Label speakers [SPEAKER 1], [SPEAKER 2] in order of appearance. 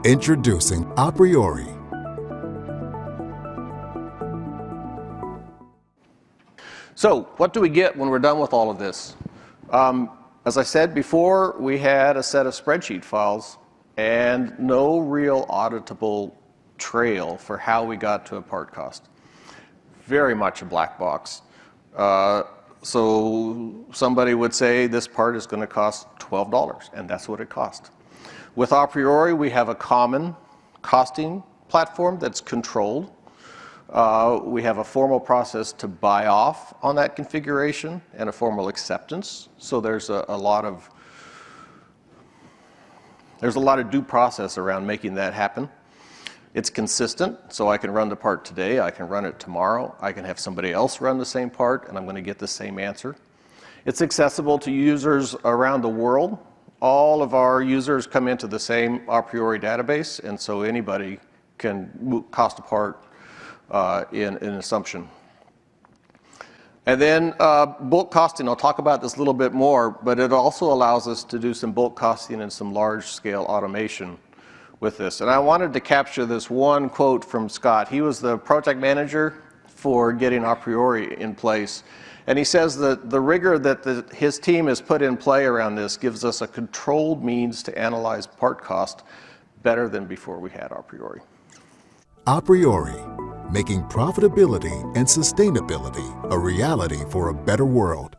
[SPEAKER 1] Introducing aPriori.
[SPEAKER 2] So what do we get when we're done with all of this? As I said before, we had a set of spreadsheet files and no real auditable trail for how we got to a part cost. Very much a black box. So somebody would say this part is going to cost $12, and that's what it cost. With aPriori, we have a common costing platform that's controlled. We have a formal process to buy off on that configuration and a formal acceptance. So there's a lot of due process around making that happen. It's consistent, so I can run the part today, I can run it tomorrow, I can have somebody else run the same part, and I'm going to get the same answer. It's accessible to users around the world. All of our users come into the same aPriori database, and so anybody can cost a part in an assumption. And then bulk costing, I'll talk about this a little bit more, but it also allows us to do some bulk costing and some large-scale automation with this. And I wanted to capture this one quote from Scott. He was the project manager for getting aPriori in place. And he says that the rigor that his team has put in play around this gives us a controlled means to analyze part cost better than before we had aPriori.
[SPEAKER 1] aPriori, making profitability and sustainability a reality for a better world.